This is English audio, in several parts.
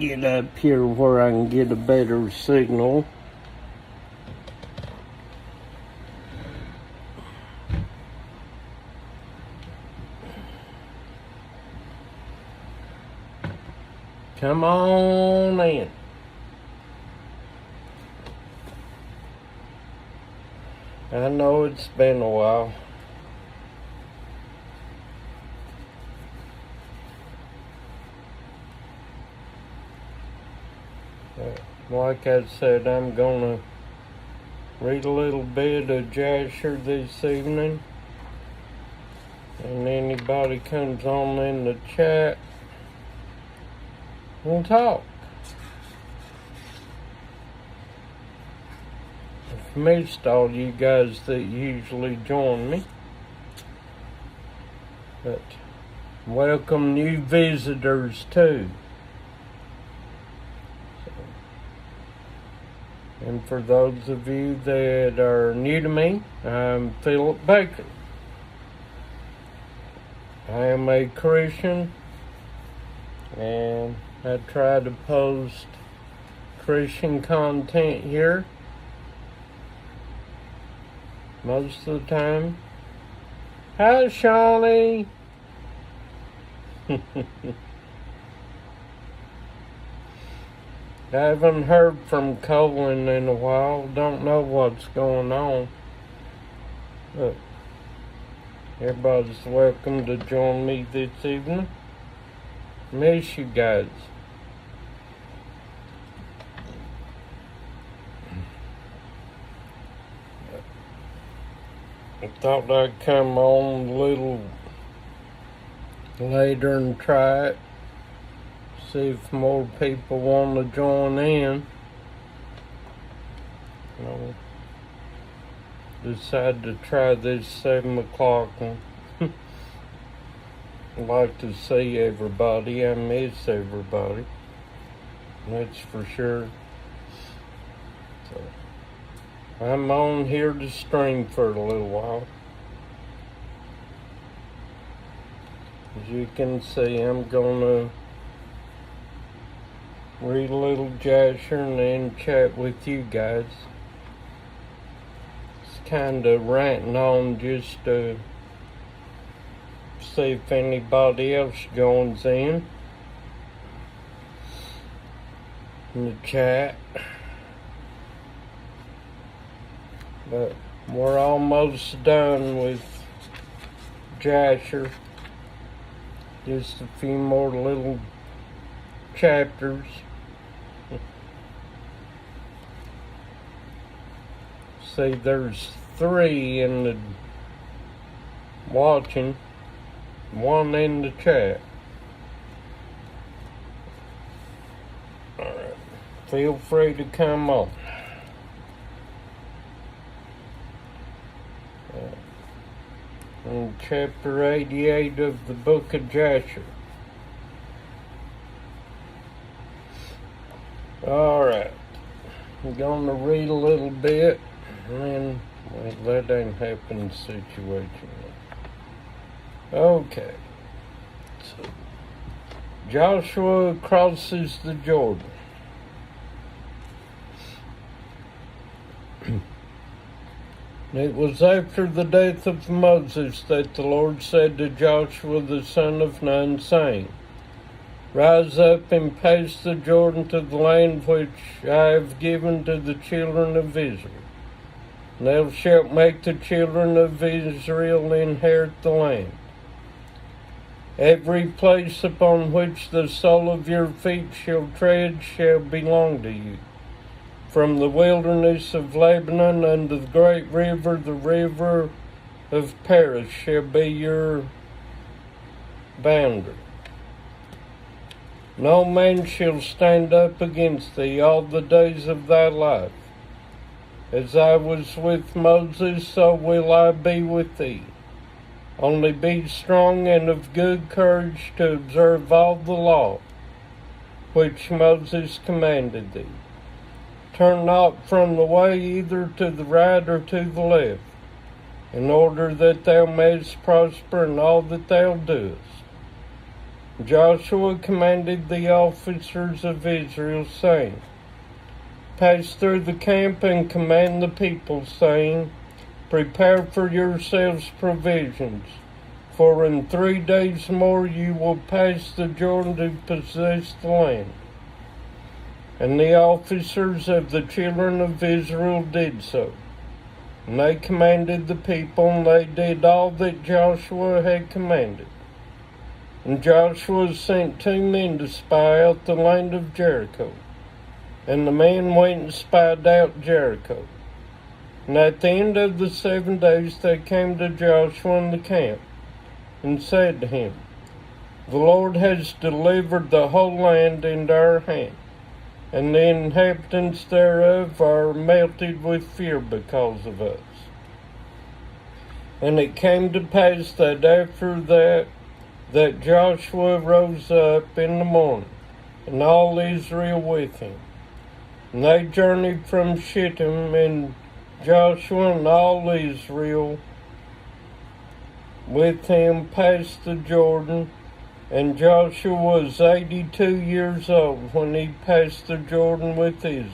get up here where I can get a better signal. Come on in. I know it's been a while. Like I said, I'm gonna read a little bit of Jasher this evening. And anybody comes on in the chat, we'll talk. I've missed all you guys that usually join me. But welcome new visitors too. And for those of you that are new to me, I'm Philip Baker. I am a Christian, and I try to post Christian content here most of the time. Hi, Shawnee. I haven't heard from Colin in a while. Don't know what's going on. But everybody's welcome to join me this evening. Miss you guys. I thought I'd come on a little later and try it. See if more people want to join in. I'll decide to try this 7 o'clock one. I'd like to see everybody. I miss everybody. That's for sure. So, I'm on here to stream for a little while. As you can see, I'm gonna read a little Jasher and then chat with you guys. It's kind of ranting on just to see if anybody else joins in the chat. But we're almost done with Jasher. Just a few more little chapters. See, there's 3 in the watching, 1 in the chat. Alright, feel free to come on. In chapter 88 of the book of Jasher. Alright, I'm going to read a little bit, and then, well, that ain't happened situation. Okay, so Joshua crosses the Jordan. It was after the death of Moses that the Lord said to Joshua the son of Nun, saying, Rise up and pass the Jordan to the land which I have given to the children of Israel. And thou shalt make the children of Israel inherit the land. Every place upon which the sole of your feet shall tread shall belong to you. From the wilderness of Lebanon unto the great river, the river of Paris shall be your boundary. No man shall stand up against thee all the days of thy life. As I was with Moses, so will I be with thee. Only be strong and of good courage to observe all the law which Moses commanded thee. Turn not from the way either to the right or to the left, in order that thou mayest prosper in all that thou doest. Joshua commanded the officers of Israel, saying, Pass through the camp and command the people, saying, Prepare for yourselves provisions, for in 3 days more you will pass the Jordan to possess the land. And the officers of the children of Israel did so. And they commanded the people, and they did all that Joshua had commanded. And Joshua sent 2 men to spy out the land of Jericho. And the men went and spied out Jericho. And at the end of the 7 days they came to Joshua in the camp, and said to him, The Lord has delivered the whole land into our hand, and the inhabitants thereof are melted with fear because of us. And it came to pass that after that Joshua rose up in the morning, and all Israel with him. And they journeyed from Shittim, and Joshua and all Israel with him passed the Jordan. And Joshua was 82 years old when he passed the Jordan with Israel.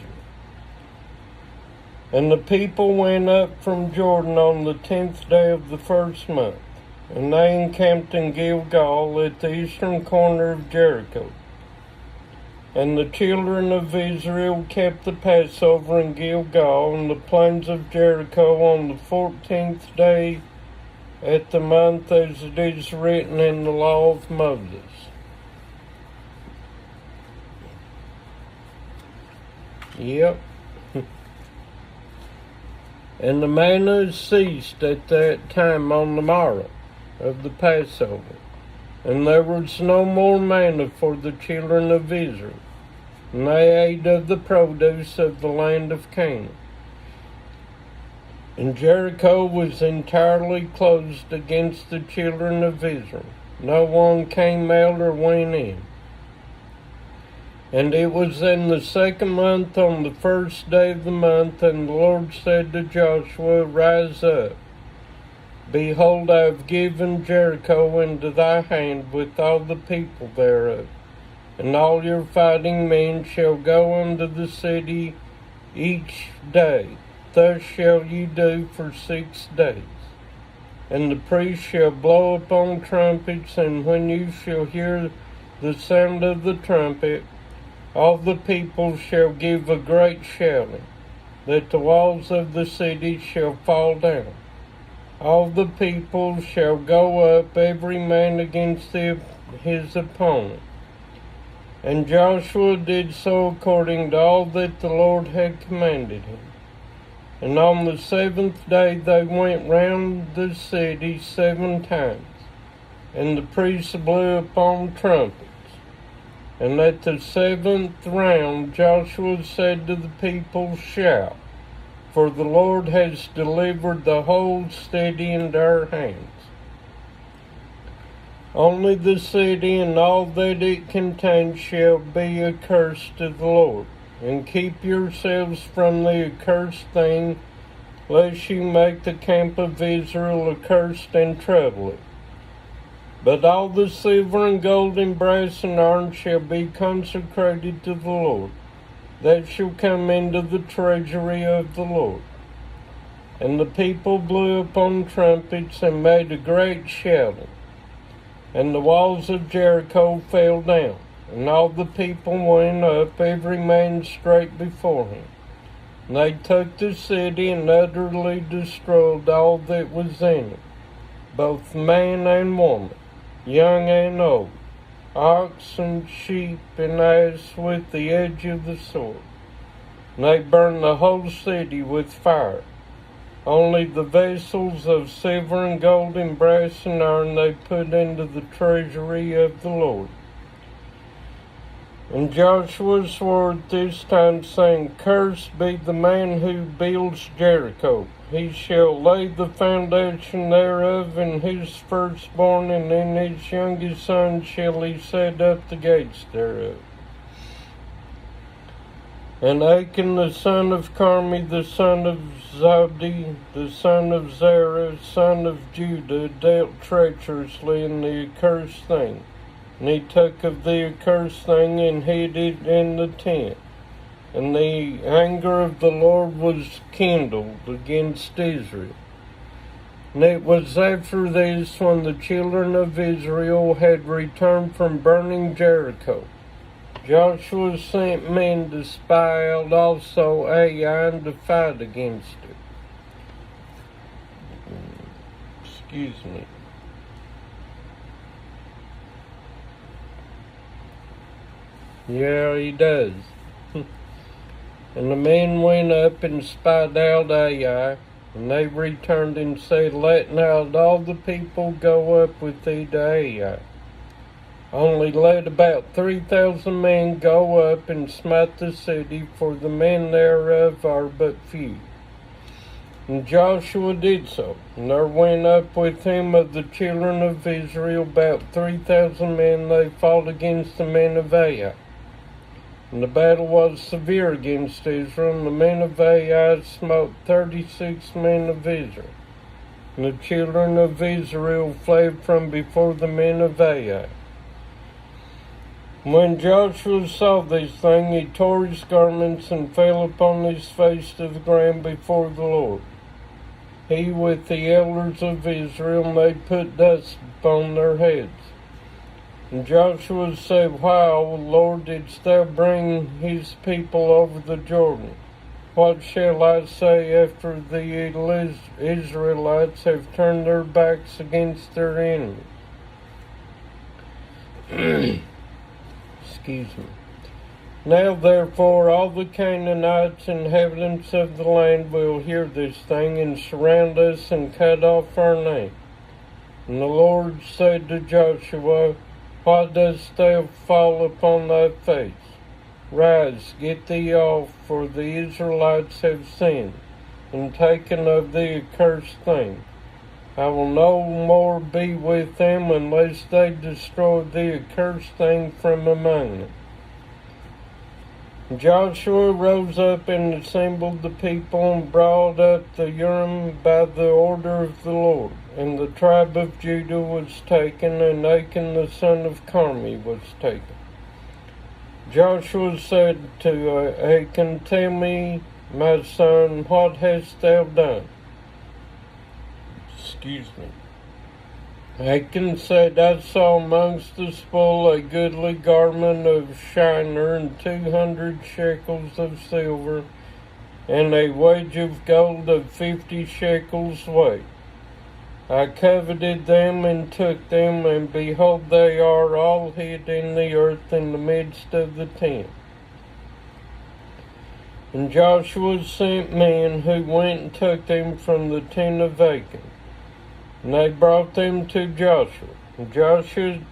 And the people went up from Jordan on the 10th day of the 1st month, and they encamped in Gilgal at the eastern corner of Jericho. And the children of Israel kept the Passover in Gilgal in the plains of Jericho on the 14th day at the month, as it is written in the law of Moses. Yep. And the manna ceased at that time on the morrow of the Passover, and there was no more manna for the children of Israel, and they ate of the produce of the land of Canaan. And Jericho was entirely closed against the children of Israel. No one came out or went in. And it was in the 2nd month, on the 1st day of the month, and the Lord said to Joshua, Rise up. Behold, I have given Jericho into thy hand with all the people thereof. And all your fighting men shall go unto the city each day. Thus shall you do for 6 days. And the priests shall blow upon trumpets, and when you shall hear the sound of the trumpet, all the people shall give a great shouting, that the walls of the city shall fall down. All the people shall go up, every man against his opponent. And Joshua did so according to all that the Lord had commanded him. And on the 7th day they went round the city 7 times, and the priests blew upon trumpets. And at the 7th round Joshua said to the people, Shout, for the Lord has delivered the whole city into our hands. Only the city and all that it contains shall be accursed to the Lord. And keep yourselves from the accursed thing, lest you make the camp of Israel accursed and trouble it. But all the silver and gold and brass and iron shall be consecrated to the Lord, that shall come into the treasury of the Lord. And the people blew upon trumpets and made a great shouting, and the walls of Jericho fell down. And all the people went up, every man straight before him. And they took the city and utterly destroyed all that was in it, both man and woman, young and old, ox and sheep and ass, with the edge of the sword. And they burned the whole city with fire. Only the vessels of silver and gold and brass and iron they put into the treasury of the Lord. And Joshua swore at this time, saying, Cursed be the man who builds Jericho. He shall lay the foundation thereof, and his firstborn, and in his youngest son shall he set up the gates thereof. And Achan the son of Carmi, the son of Zabdi, the son of Zerah, son of Judah, dealt treacherously in the accursed thing, And he took of the accursed thing and hid it in the tent. And the anger of the Lord was kindled against Israel. And it was after this, when the children of Israel had returned from burning Jericho, Joshua sent men to spy out also Ai and to fight against it. Excuse me. Yeah, he does. And the men went up and spied out Ai, and they returned and said, Let now all the people go up with thee to Ai. Only let about 3,000 men go up and smite the city, for the men thereof are but few. And Joshua did so, and there went up with him of the children of Israel about 3,000 men. They fought against the men of Ai. And the battle was severe against Israel, and the men of Ai smote 36 men of Israel. And the children of Israel fled from before the men of Ai. When Joshua saw this thing, he tore his garments and fell upon his face to the ground before the Lord. He with the elders of Israel, and they put dust upon their heads. And Joshua said, Why, O Lord, didst thou bring his people over the Jordan? What shall I say after the Israelites have turned their backs against their enemies? Excuse me. Now therefore all the Canaanites, inhabitants of the land, will hear this thing, and surround us, and cut off our name. And the Lord said to Joshua, Why dost thou fall upon thy face? Rise, get thee off, for the Israelites have sinned, and taken of the accursed thing. I will no more be with them, unless they destroy the accursed thing from among them. Joshua rose up and assembled the people, and brought up the Urim by the order of the Lord. And the tribe of Judah was taken, and Achan the son of Carmi was taken. Joshua said to Achan, Tell me, my son, what hast thou done? Excuse me. Achan said, I saw amongst the spoil a goodly garment of Shinar, and 200 shekels of silver, and a wedge of gold of 50 shekels weight. I coveted them and took them, and behold, they are all hid in the earth in the midst of the tent. And Joshua sent men who went and took them from the tent of Achan. And they brought them to Joshua. And Joshua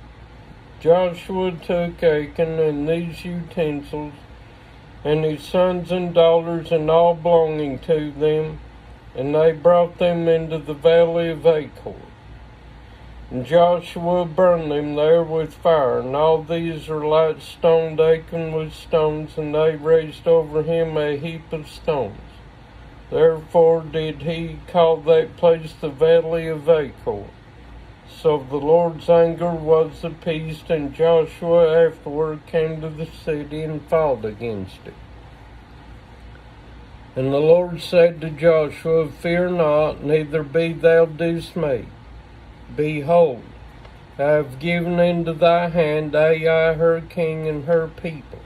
took Achan and these utensils, and his sons and daughters, and all belonging to them, and they brought them into the valley of Achor. And Joshua burned them there with fire, and all the Israelites stoned Achan with stones, and they raised over him a heap of stones. Therefore did he call that place the valley of Achor. So the Lord's anger was appeased, and Joshua afterward came to the city and fought against it. And the Lord said to Joshua, Fear not, neither be thou dismayed. Behold, I have given into thy hand Ai her king and her people.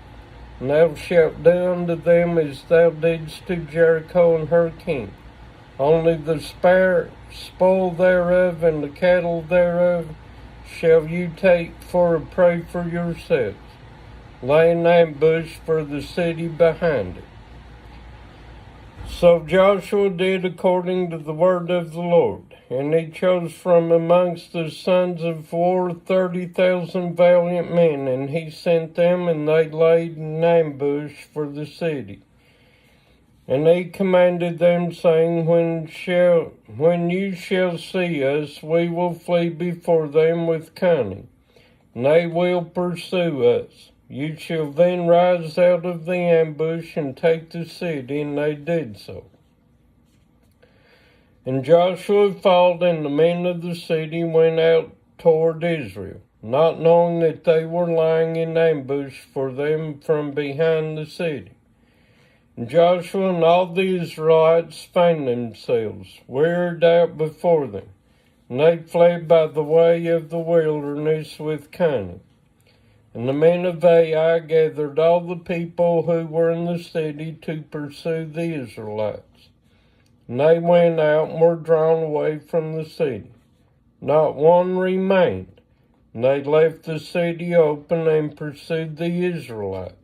And thou shalt do unto them as thou didst to Jericho and her king. Only the spoil thereof and the cattle thereof shall you take for a prey for yourselves. Lay an ambush for the city behind it. So Joshua did according to the word of the Lord. And he chose from amongst the sons of war 30,000 valiant men, and he sent them, and they laid an ambush for the city. And he commanded them, saying, When you shall see us, we will flee before them with cunning, and they will pursue us. You shall then rise out of the ambush and take the city, and they did so. And Joshua fought, and the men of the city went out toward Israel. not knowing that they were lying in ambush for them from behind the city. And Joshua and all the Israelites feigned themselves, wearied out before them, and they fled by the way of the wilderness with cunning. And the men of Ai gathered all the people who were in the city to pursue the Israelites. And they went out and were drawn away from the city. Not one remained. And they left the city open and pursued the Israelites.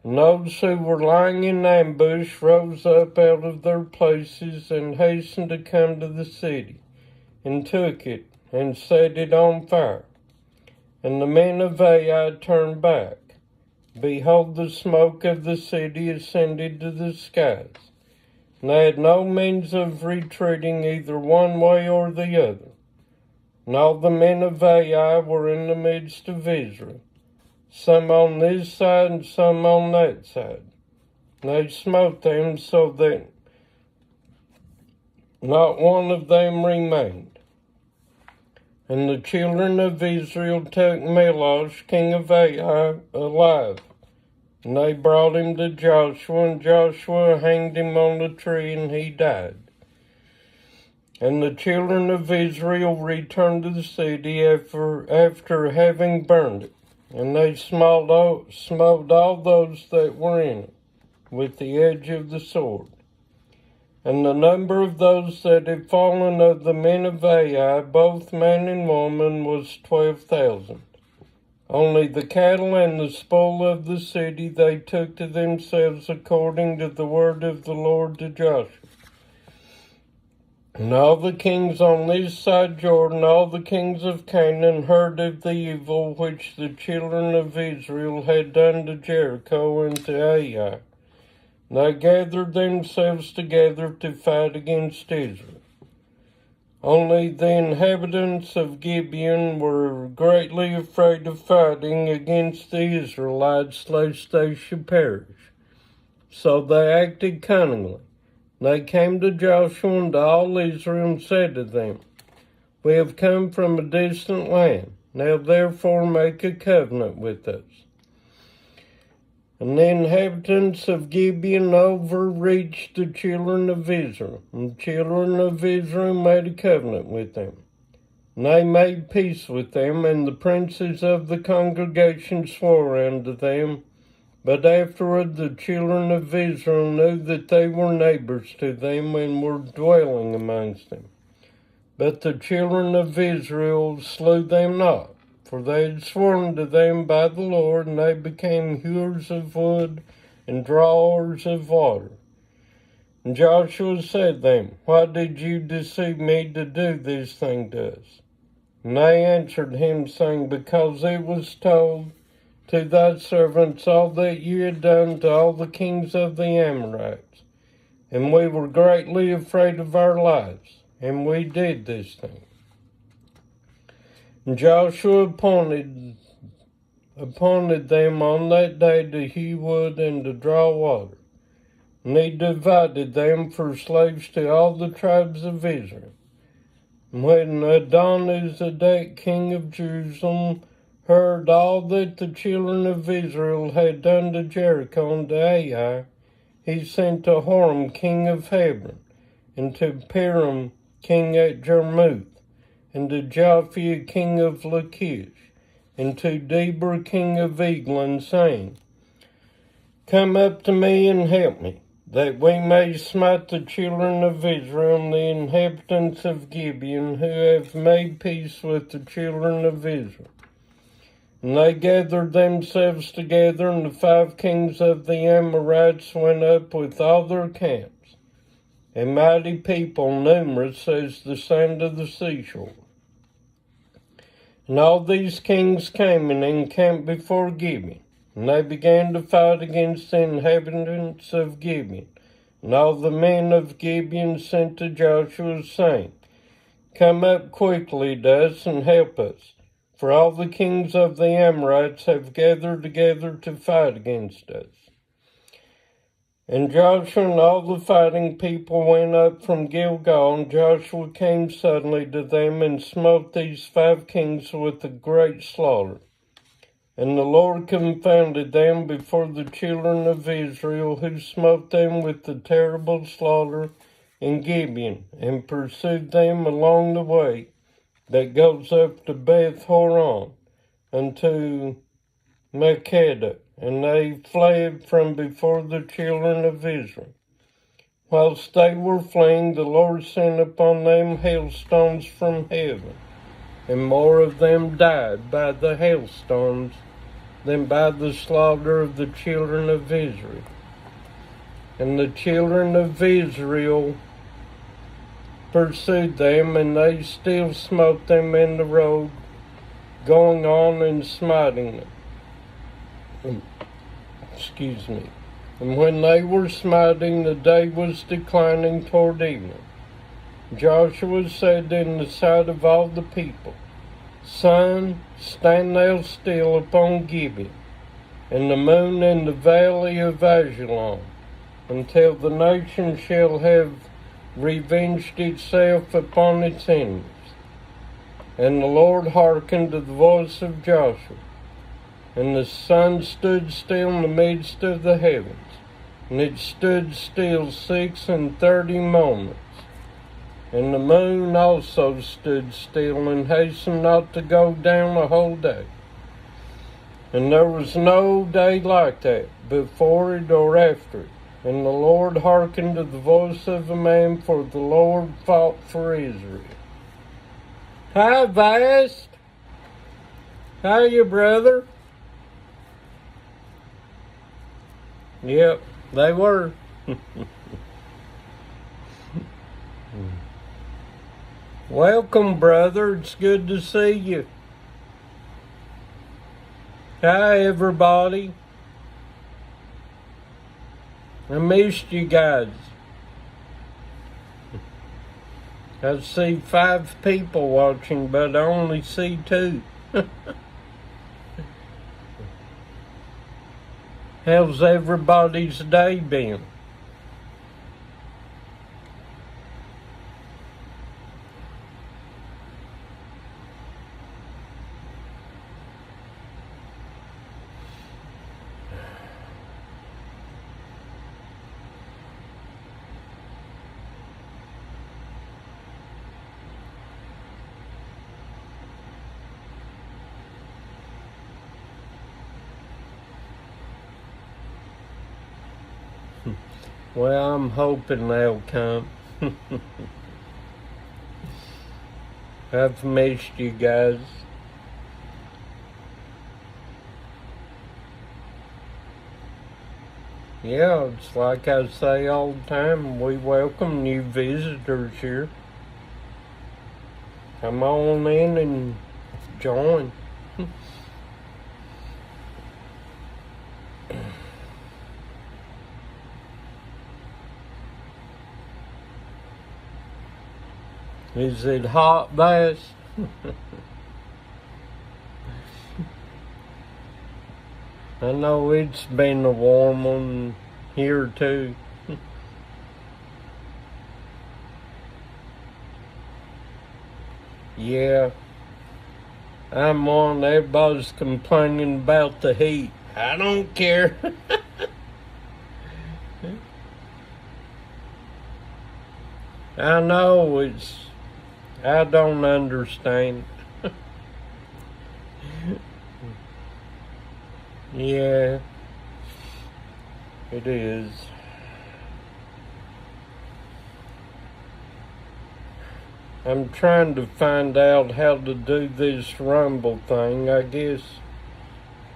And those who were lying in ambush rose up out of their places and hastened to come to the city, and took it, and set it on fire. And the men of Ai turned back. Behold, the smoke of the city ascended to the skies. And they had no means of retreating either one way or the other. And all the men of Ai were in the midst of Israel, some on this side and some on that side. And they smote them so that not one of them remained. And the children of Israel took Melosh, king of Ai, alive. And they brought him to Joshua, and Joshua hanged him on a tree, and he died. And the children of Israel returned to the city after having burned it. And they smote all those that were in it with the edge of the sword. And the number of those that had fallen of the men of Ai, both man and woman, was 12,000. Only the cattle and the spoil of the city they took to themselves according to the word of the Lord to Joshua. And all the kings on this side Jordan, all the kings of Canaan, heard of the evil which the children of Israel had done to Jericho and to Ai. They gathered themselves together to fight against Israel. Only the inhabitants of Gibeon were greatly afraid of fighting against the Israelites, lest they should perish. So they acted cunningly. They came to Joshua and to all Israel and said to them, We have come from a distant land. Now therefore make a covenant with us. And the inhabitants of Gibeon overreached the children of Israel. And the children of Israel made a covenant with them. And they made peace with them, and the princes of the congregation swore unto them. But afterward the children of Israel knew that they were neighbors to them, and were dwelling amongst them. But the children of Israel slew them not. For they had sworn to them by the Lord, and they became hewers of wood and drawers of water. And Joshua said to them, Why did you deceive me to do this thing to us? And they answered him, saying, Because it was told to thy servants all that you had done to all the kings of the Amorites. And we were greatly afraid of our lives, and we did this thing. And Joshua appointed them on that day to hew wood and to draw water. And he divided them for slaves to all the tribes of Israel. And when Adonizedek, king of Jerusalem, heard all that the children of Israel had done to Jericho and to Ai, he sent to Horam, king of Hebron, and to Piram, king at Jarmuth, and to Japhia, king of Lachish, and to Deber, king of Eglon, saying, Come up to me and help me, that we may smite the children of Israel and the inhabitants of Gibeon, who have made peace with the children of Israel. And they gathered themselves together, and the 5 kings of the Amorites went up with all their camps, a mighty people, numerous as the sand of the seashore. And all these kings came and encamped before Gibeon, and they began to fight against the inhabitants of Gibeon. And all the men of Gibeon sent to Joshua, saying, Come up quickly to us and help us, for all the kings of the Amorites have gathered together to fight against us. And Joshua and all the fighting people went up from Gilgal, and Joshua came suddenly to them and smote these 5 kings with a great slaughter. And the Lord confounded them before the children of Israel, who smote them with the terrible slaughter in Gibeon, and pursued them along the way that goes up to Beth Horon unto Makkedah, and they fled from before the children of Israel. Whilst they were fleeing, the Lord sent upon them hailstones from heaven, and more of them died by the hailstones than by the slaughter of the children of Israel. And the children of Israel pursued them, and they still smote them in the road, going on and smiting them. And when they were smiting, the day was declining toward evening. Joshua said in the sight of all the people, Sun, stand thou still upon Gibeon, and the moon in the valley of Ajalon, until the nation shall have revenged itself upon its enemies. And the Lord hearkened to the voice of Joshua, and the sun stood still in the midst of the heavens, and it stood still 36 moments. And the moon also stood still, and hastened not to go down a whole day. And there was no day like that, before it or after it. And the Lord hearkened to the voice of a man, for the Lord fought for Israel. Hi, Vast. How you, brother? Yep, they were. Welcome, brother. It's good to see you. Hi, everybody. I missed you guys. I see 5 people watching, but I only see 2. How's everybody's day been? Well, I'm hoping they'll come. I've missed you guys. Yeah, it's like I say all the time, we welcome new visitors here. Come on in and join. Is it hot, Bass? I know it's been a warm one here too. Yeah, I'm on. Everybody's complaining about the heat. I don't care. I know I don't understand. Yeah, it is. I'm trying to find out how to do this Rumble thing. I guess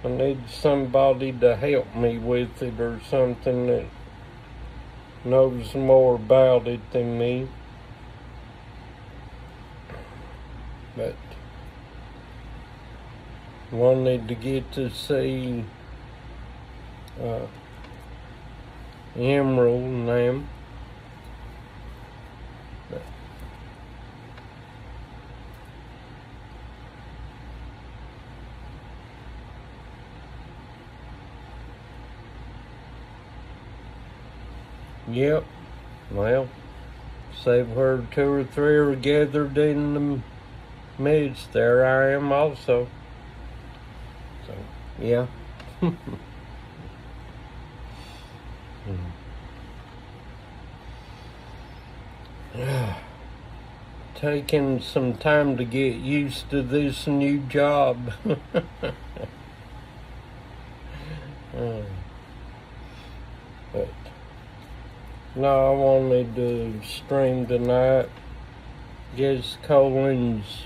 I need somebody to help me with it, or something that knows more about it than me. But wanted to get to see Emerald and them. Yep. Well, say where two or three are gathered in the midst, there I am also. So, yeah. Taking some time to get used to this new job. But no, I wanted to stream tonight. Guess Colin's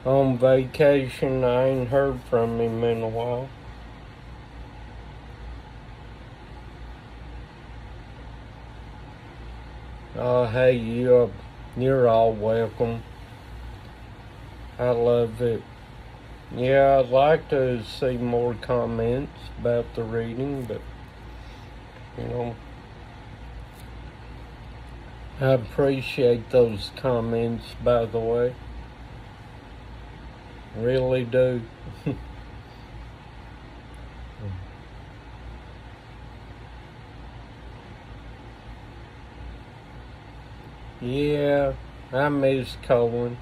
on vacation. I ain't heard from him in a while. Oh, hey, you're all welcome. I love it. Yeah, I'd like to see more comments about the reading, but, I appreciate those comments, by the way. Really do. Yeah, I miss Colin.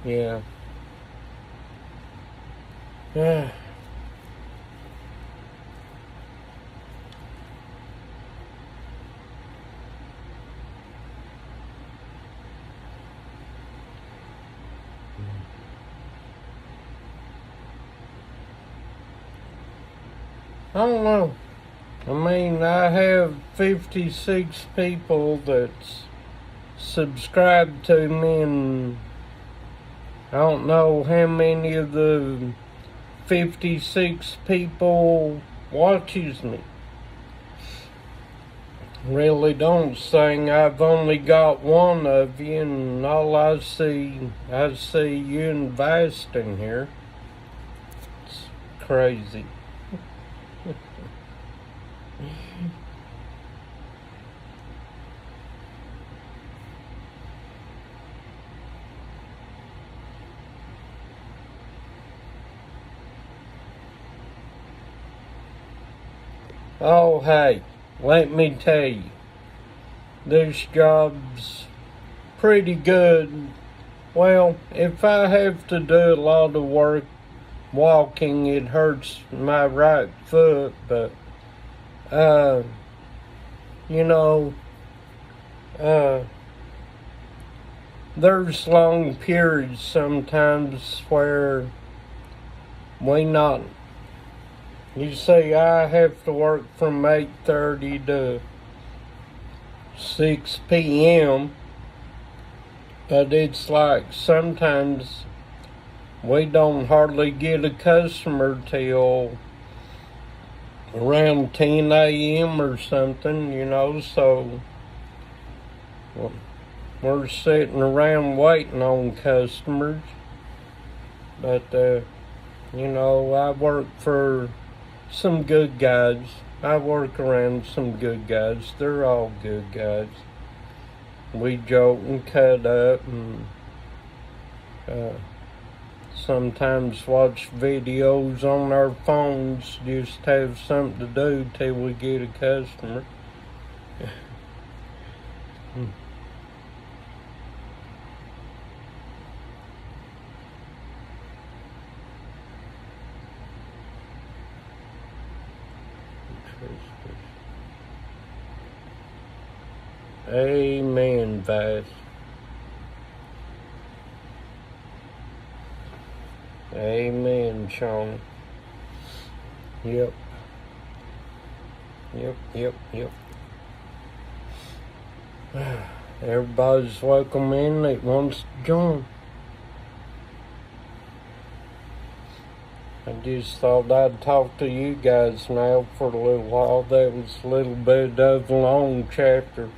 Yeah. Yeah. I don't know. I mean, I have 56 people that's subscribed to me, and I don't know how many of the 56 people watches me. Really don't, saying I've only got one of you, and all I see you and Vast in here. It's crazy. Oh, hey, let me tell you, this job's pretty good. Well, if I have to do a lot of work walking, it hurts my right foot, but, there's long periods sometimes where you see, I have to work from 8:30 to 6 p.m., but it's like sometimes we don't hardly get a customer till around 10 a.m. or something, so we're sitting around waiting on customers. But, I work for some good guys. I work around some good guys. They're all good guys. We joke and cut up and sometimes watch videos on our phones, just have something to do till we get a customer. Amen, Vice. Amen, Sean. Yep. Everybody's welcome in that wants to join. I just thought I'd talk to you guys now for a little while. That was a little bit of a long chapter.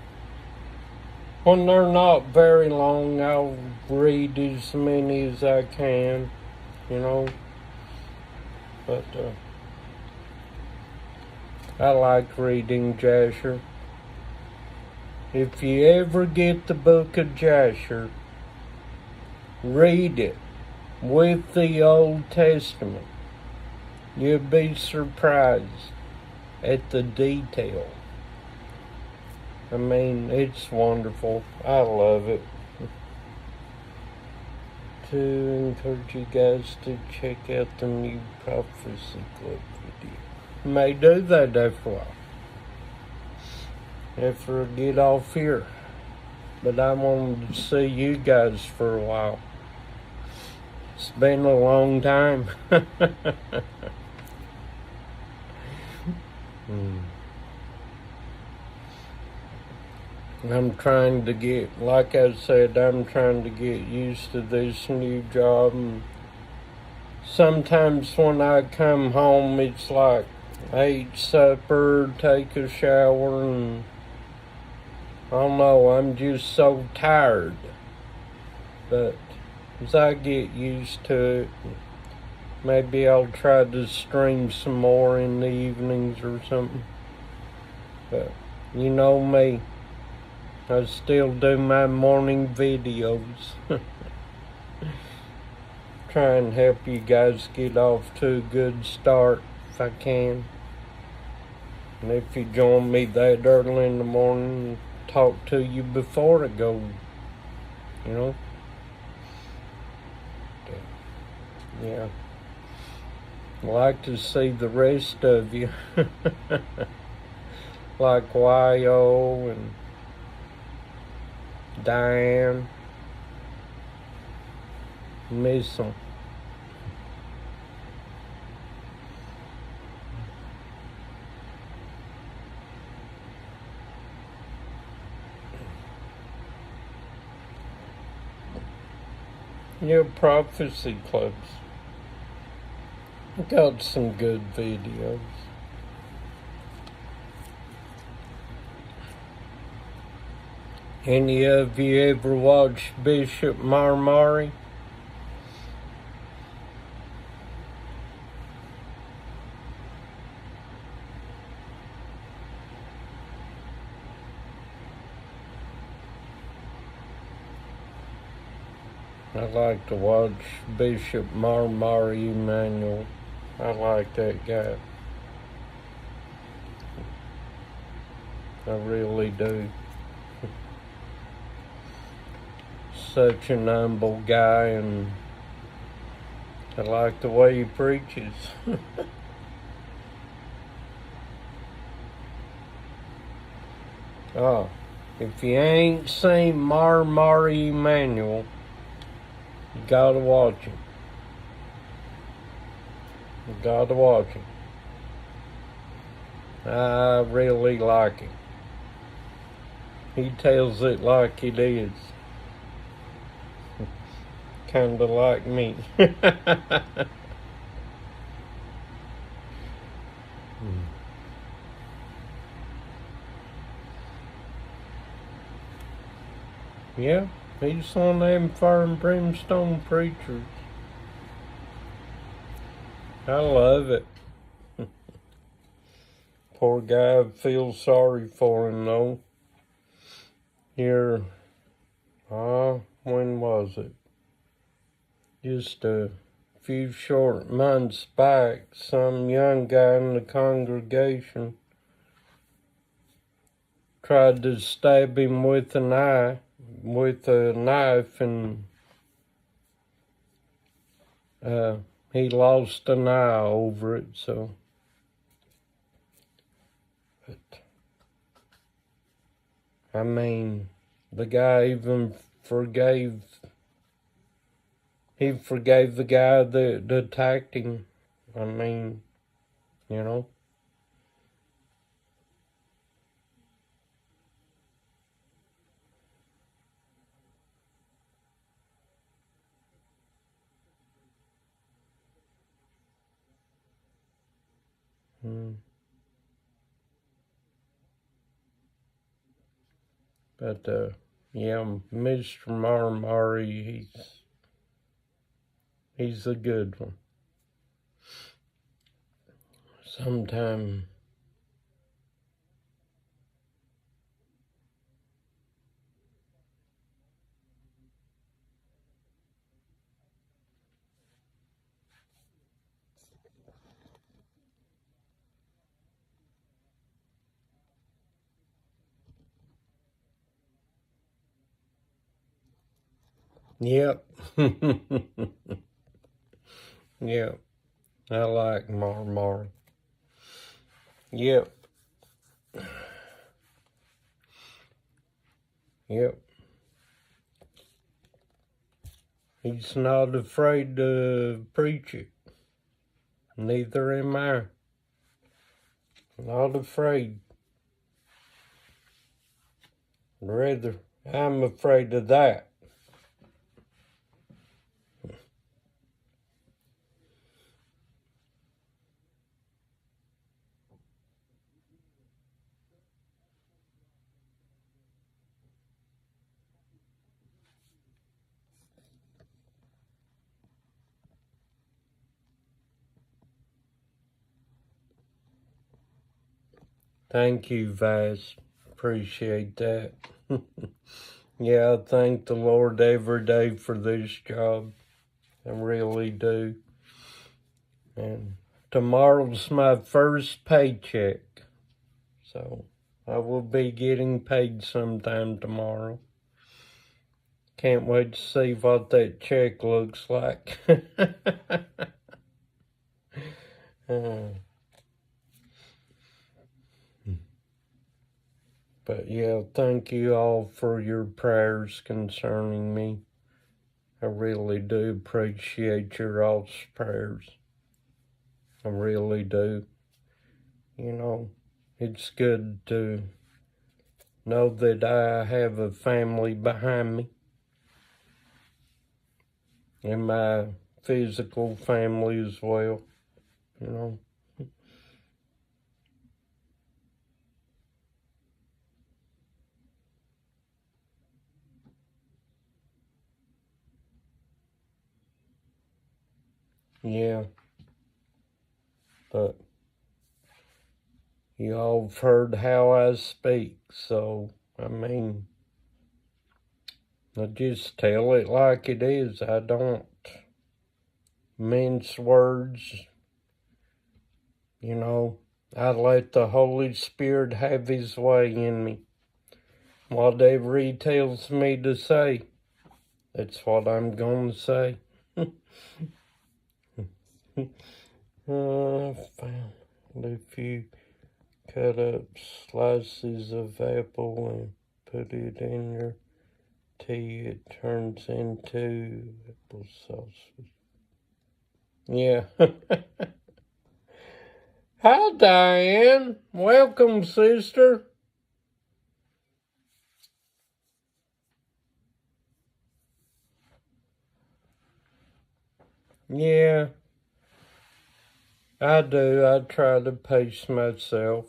When they're not very long, I'll read as many as I can, But, I like reading Jasher. If you ever get the book of Jasher, read it with the Old Testament. You'll be surprised at the detail. I mean, it's wonderful. I love it. To encourage you guys to check out the new Prophecy Club video. May do that after a while. After I get off here. But I wanted to see you guys for a while. It's been a long time. I'm trying to get, like I said, I'm trying to get used to this new job. And sometimes when I come home, it's like I eat supper, take a shower, and I don't know, I'm just so tired. But as I get used to it, maybe I'll try to stream some more in the evenings or something. But you know me, I still do my morning videos. Try and help you guys get off to a good start if I can. And if you join me that early in the morning, talk to you before I go, you know? Yeah. I'd like to see the rest of you. Like Yo and Diane. Miss them. Your prophecy clubs got some good videos. Any of you ever watched Bishop Marmari? I like to watch Bishop Marmari Emanuel. I like that guy. I really do. Such an humble guy, and I like the way he preaches. Oh, if you ain't seen Marmari Emanuel, you gotta watch him. You gotta watch him. I really like him. He tells it like it is. Kinda like me. Yeah, he's one of them fire and brimstone preachers. I love it. Poor guy, I feel sorry for him though. Here, when was it? Just a few short months back, some young guy in the congregation tried to stab him with a knife, and he lost an eye over it, so. But, I mean, the guy even forgave the guy that attacked him. I mean, you know. But, yeah, Mr. Marmari, he's a good one. Sometime Yep. Yep. I like Mar. Yep. Yep. He's not afraid to preach it. Neither am I. Not afraid. Rather, I'm afraid of that. Thank you, Vice. Appreciate that. Yeah, I thank the Lord every day for this job. I really do. And tomorrow's my first paycheck. So I will be getting paid sometime tomorrow. Can't wait to see what that check looks like. But yeah, thank you all for your prayers concerning me. I really do appreciate your all's prayers. I really do. You know, it's good to know that I have a family behind me. And my physical family as well, you know. Yeah, but you all have heard how I speak, so, I mean, I just tell it like it is. I don't mince words, you know. I let the Holy Spirit have His way in me. Whatever He tells me to say, that's what I'm going to say. I found a few cut up slices of apple and put it in your tea. It turns into applesauce. Yeah. Hi, Diane. Welcome, sister. Yeah, I do. I try to pace myself.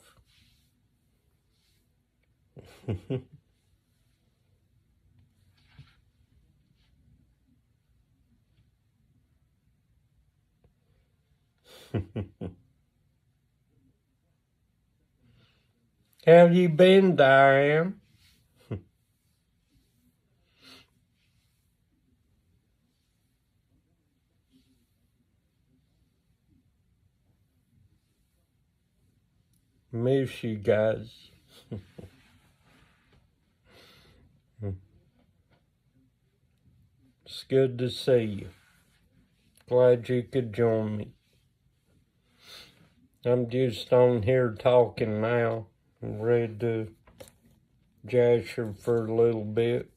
Have you been, Diane? Miss you guys. It's good to see you. Glad you could join me. I'm just on here talking now. I'm ready to Jasher for a little bit.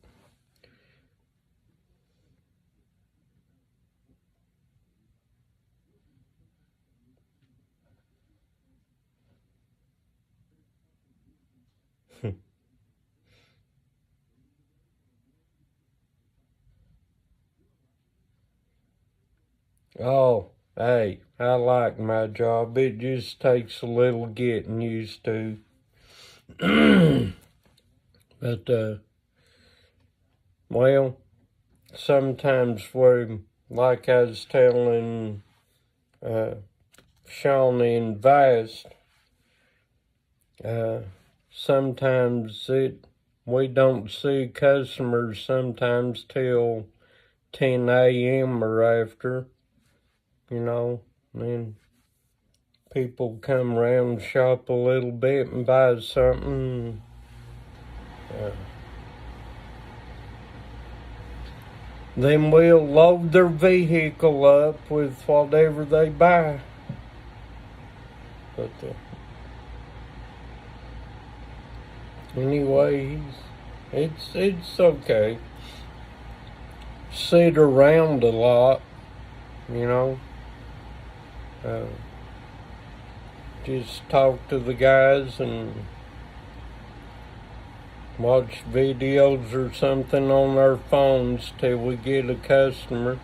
Oh, hey, I like my job. It just takes a little getting used to. But, well, sometimes like I was telling Shawnee and Vice, sometimes we don't see customers sometimes till 10 a.m. or after, you know, and people come around, shop a little bit and buy something. Then we'll load their vehicle up with whatever they buy. But anyways, it's okay. Sit around a lot, you know. Just talk to the guys and watch videos or something on our phones till we get a customer.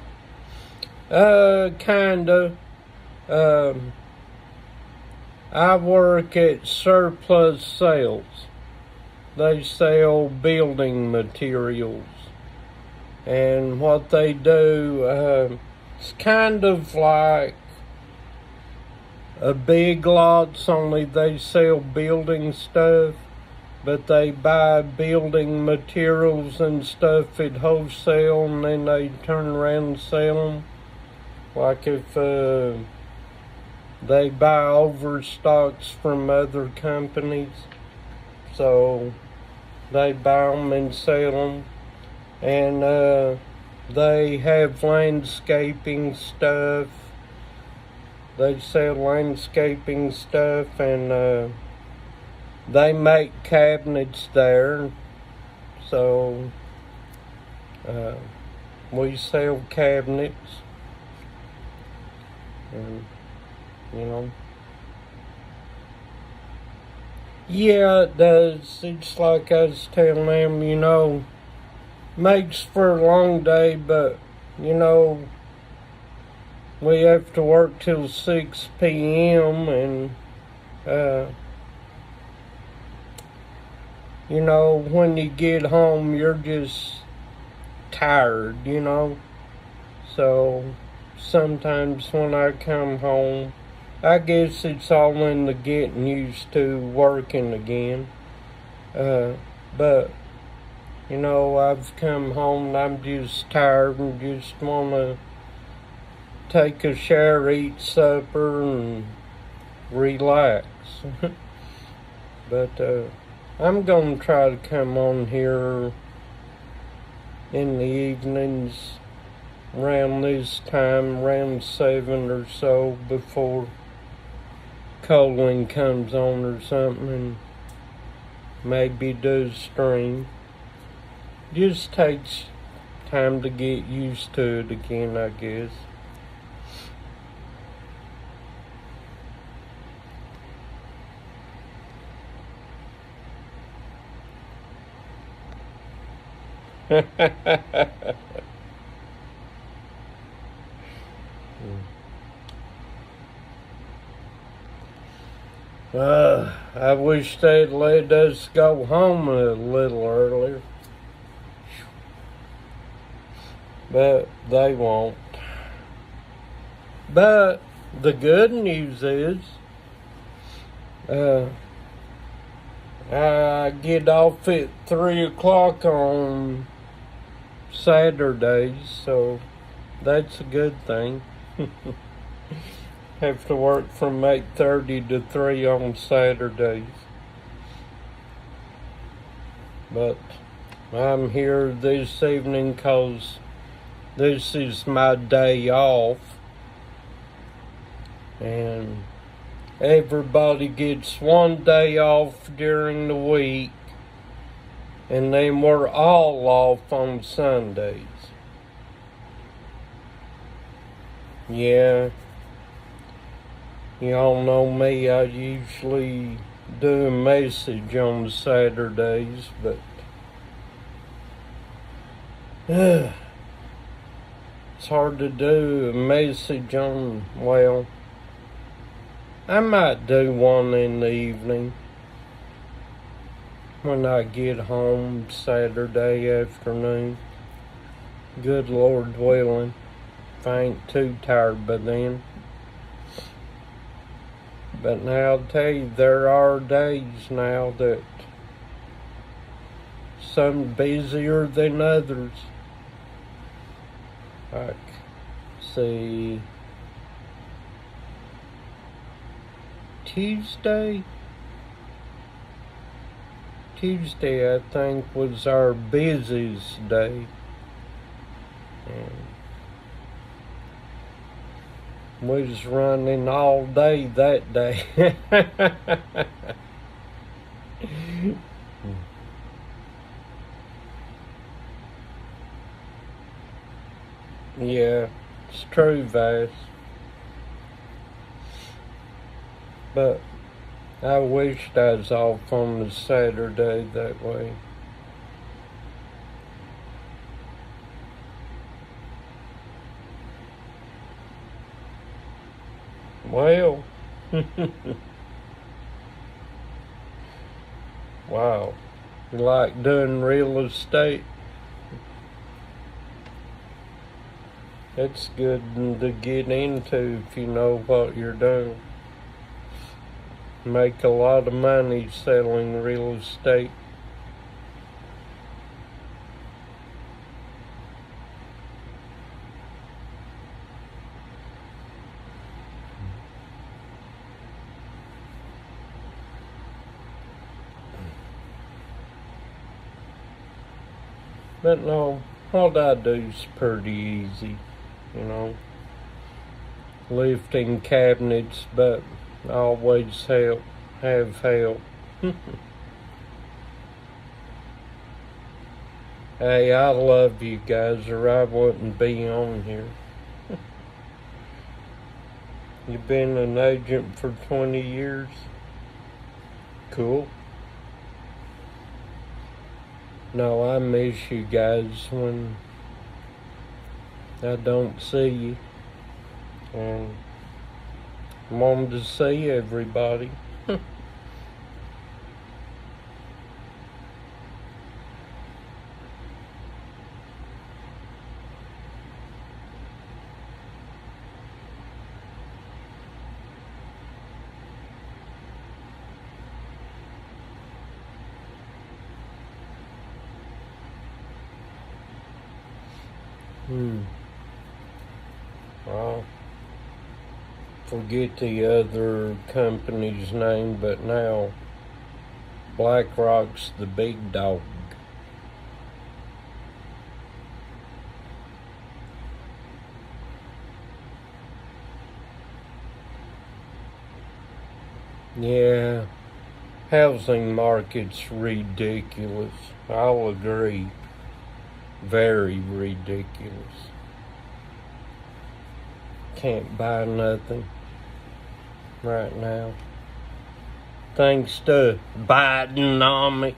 Kinda. I work at Surplus Sales. They sell building materials. And what they do, it's kind of like a Big Lots, only they sell building stuff, but they buy building materials and stuff at wholesale, and then they turn around and sell them. Like if they buy overstocks from other companies, so they buy them and sell them. And they have landscaping stuff. They sell landscaping stuff, and they make cabinets there. So we sell cabinets, and you know. Yeah, it does. It's like I was telling them, you know, makes for a long day, but you know, we have to work till 6 p.m. and you know, when you get home, you're just tired, you know. So sometimes when I come home, I guess it's all in the getting used to working again. But you know, I've come home and I'm just tired and just want to take a shower, eat supper, and relax. But I'm going to try to come on here in the evenings around this time, around 7 or so, before Colin comes on or something, and maybe do a stream. Just takes time to get used to it again, I guess. I wish they'd let us go home a little earlier, but they won't. But the good news is, I get off at 3 o'clock on Saturdays, so that's a good thing. Have to work from 8:30 to 3 on Saturdays. But I'm here this evening because this is my day off. And everybody gets one day off during the week, and then we're all off on Sundays. Yeah, y'all know me, I usually do a message on Saturdays, but it's hard to do a message on, well, I might do one in the evening when I get home Saturday afternoon. Good Lord willing, if I ain't too tired by then. But now I'll tell you, there are days now that some busier than others. Like, see, Tuesday, I think, was our busiest day. We was running all day that day. Yeah, it's true, Vass. But I wished I was off on the Saturday that way. Well, wow. You like doing real estate? It's good to get into if you know what you're doing. Make a lot of money selling real estate. But no, what I do's pretty easy, you know. Lifting cabinets, but always have help. Hey, I love you guys, or I wouldn't be on here. You've been an agent for 20 years? Cool. No, I miss you guys when I don't see you. And I wanted to see everybody. Well, forget the other company's name, but now BlackRock's the big dog. Yeah, housing market's ridiculous. I'll agree. Very ridiculous. Can't buy nothing right now. Thanks to Bidenomics.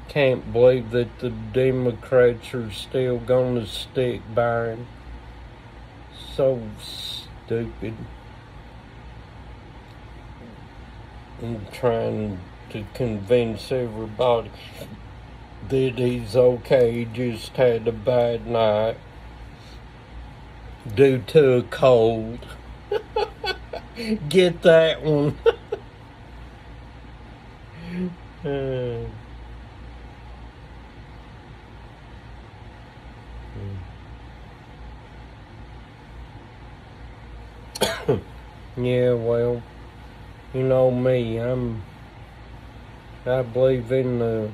Can't believe that the Democrats are still gonna stick by him. So stupid. And trying to convince everybody that he's okay, he just had a bad night due to a cold. Get that one. Yeah, well, you know me, I believe in the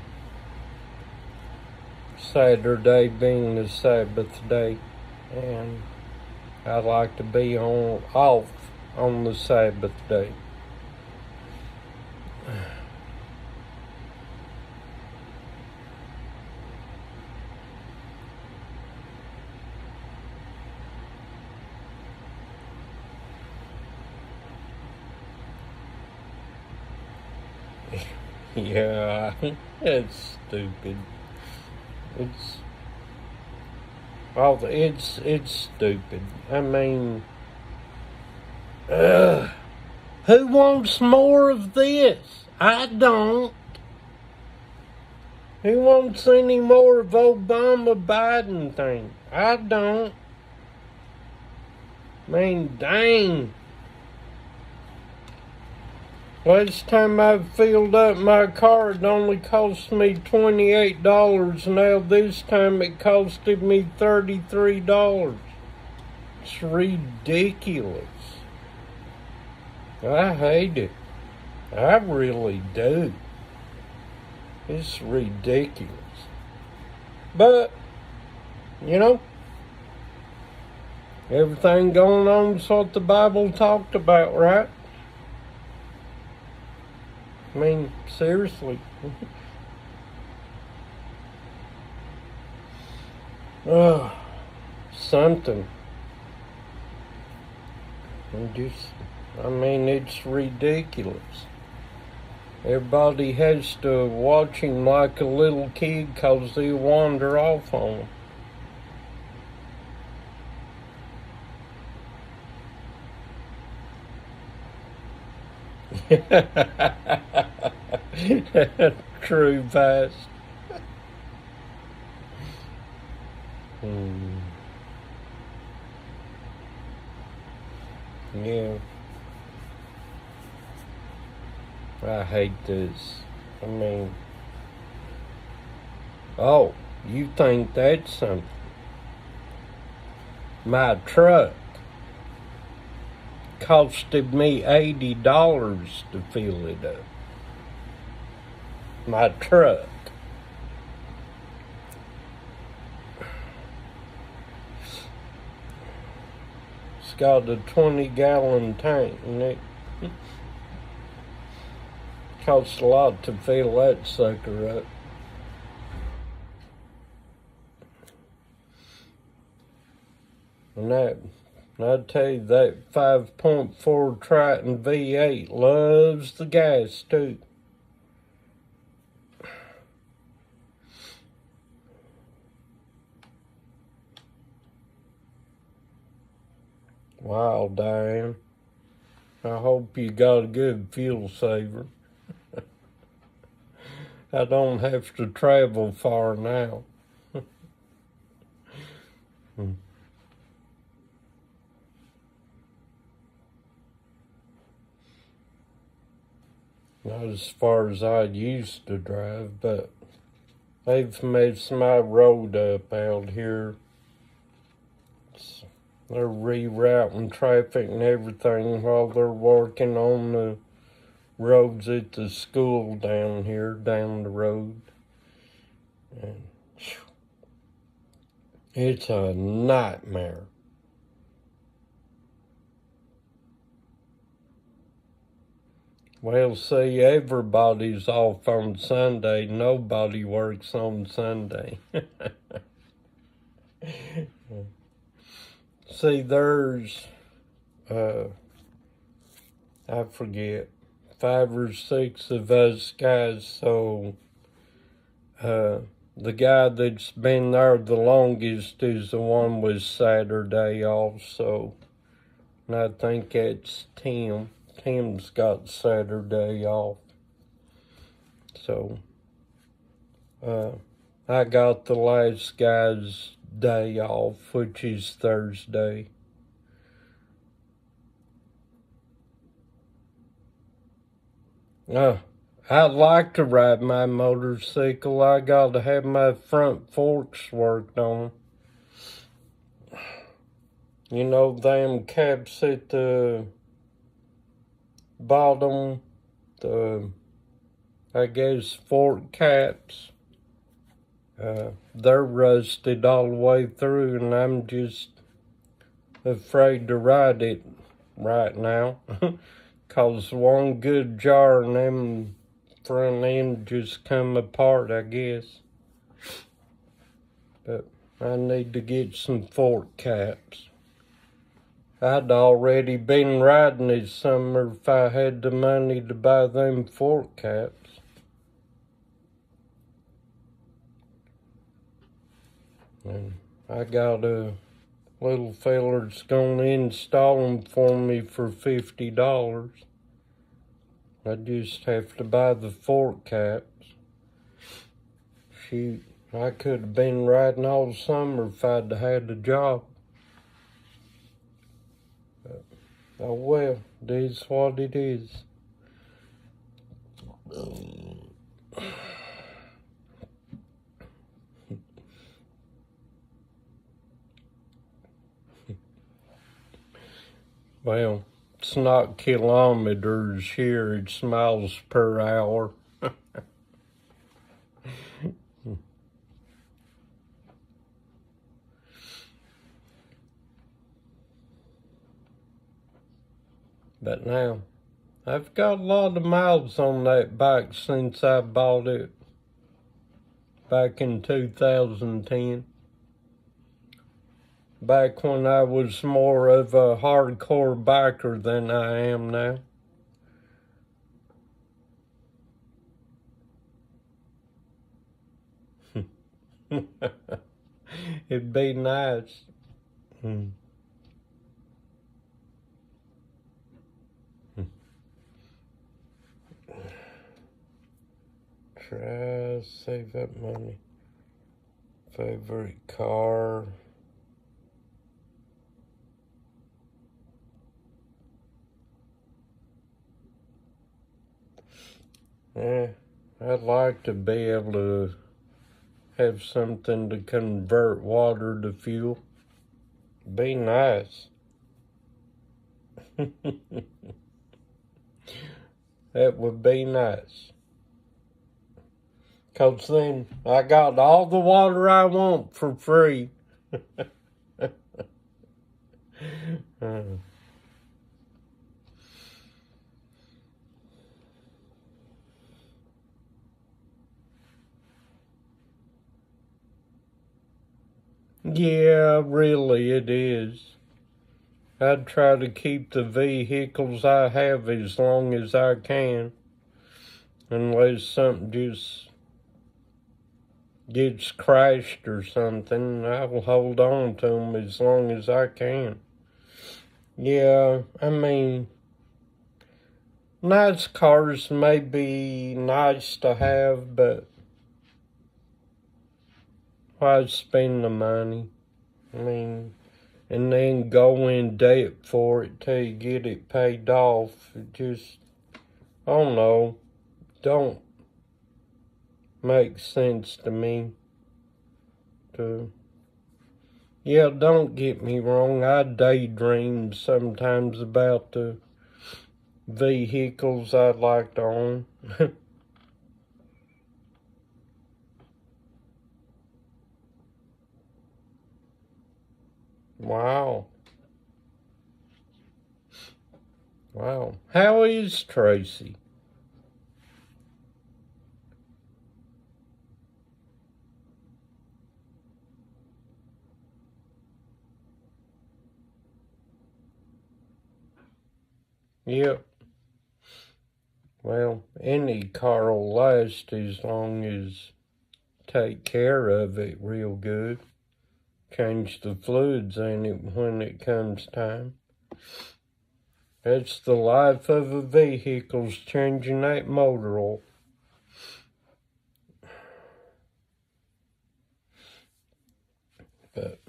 Saturday being the Sabbath day, and I like to be off on the Sabbath day. Yeah, it's stupid. It's stupid. I mean, who wants more of this? I don't. Who wants any more of Obama-Biden thing? I don't. I mean, dang. Last time I filled up my car, it only cost me $28. Now this time it costed me $33. It's ridiculous. I hate it. I really do. It's ridiculous. But, you know, everything going on is what the Bible talked about, right? I mean, seriously. Something. It's ridiculous. Everybody has to watch him like a little kid 'cause he'll wander off on them. True fast. Yeah. I hate this. I mean, oh, you think that's something? My truck costed me $80 to fill it up. My truck. It's got a 20-gallon tank, and it costs a lot to fill that sucker up. And I tell you, that 5.4 Triton V8 loves the gas too. Wow, Diane. I hope you got a good fuel saver. I don't have to travel far now. Not as far as I used to drive, but they've messed my road up out here. They're rerouting traffic and everything while they're working on the roads at the school down here, down the road. And it's a nightmare. Well, see, everybody's off on Sunday. Nobody works on Sunday. See, there's, I forget, 5 or 6 of us guys, so the guy that's been there the longest is the one with Saturday off, so, and I think that's Tim. Tim's got Saturday off. So, I got the last guy's day off, which is Thursday. I'd like to ride my motorcycle. I got to have my front forks worked on. You know, them caps at the bottom, I guess, fork caps. They're rusted all the way through, and I'm just afraid to ride it right now. 'Cause one good jar and them front end just come apart, I guess. But I need to get some fork caps. I'd already been riding this summer if I had the money to buy them fork caps. And I got a little feller that's gonna install them for me for $50. I just have to buy the fork caps. Shoot, I could have been riding all summer if I'd had a job. Oh well, it is what it is. Well, it's not kilometers here, it's miles per hour. But now, I've got a lot of miles on that bike since I bought it back in 2010. Back when I was more of a hardcore biker than I am now. It'd be nice. Try to save up money. Favorite car. Yeah, I'd like to be able to have something to convert water to fuel. Be nice. That would be nice. 'Cause then I got all the water I want for free. Yeah, really it is. I'd try to keep the vehicles I have as long as I can. Unless something just gets crashed or something, I will hold on to them as long as I can. Yeah, I mean, nice cars may be nice to have, but why spend the money? I mean, and then go in debt for it till you get it paid off. It just, I don't know, don't make sense to me. Yeah, don't get me wrong, I daydream sometimes about the vehicles I'd like to own. Wow. Wow. How is Tracy? Yep. Well, any car will last as long as take care of it real good. Change the fluids in it when it comes time. That's the life of a vehicle's changing that motor oil. But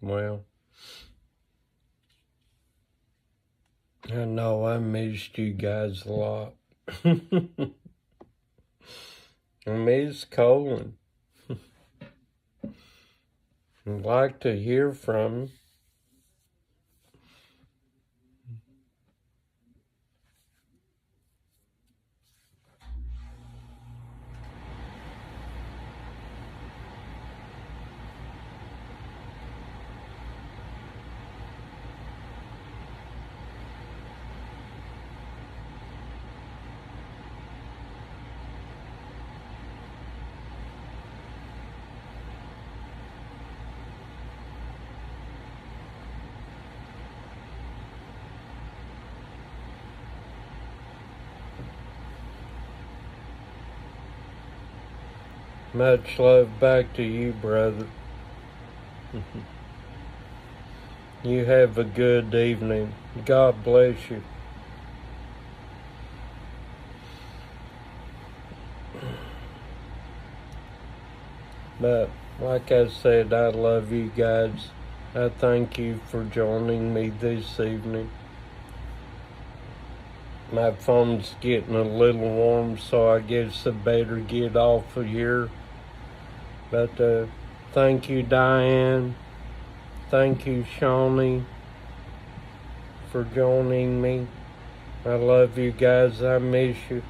well, I know I missed you guys a lot. I miss Colin. I'd like to hear from him. Much love back to you, brother. You have a good evening. God bless you. But like I said, I love you guys. I thank you for joining me this evening. My phone's getting a little warm, so I guess I better get off of here. But thank you, Diane. Thank you, Shawnee, for joining me. I love you guys. I miss you.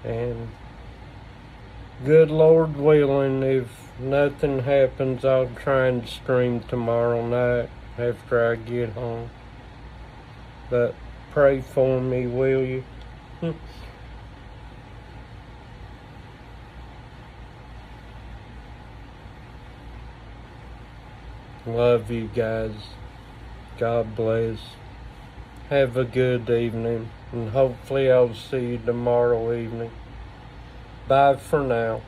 And good Lord willing, if nothing happens, I'll try and stream tomorrow night after I get home. But pray for me, will you? Love you guys. God bless. Have a good evening, and hopefully I'll see you tomorrow evening. Bye for now.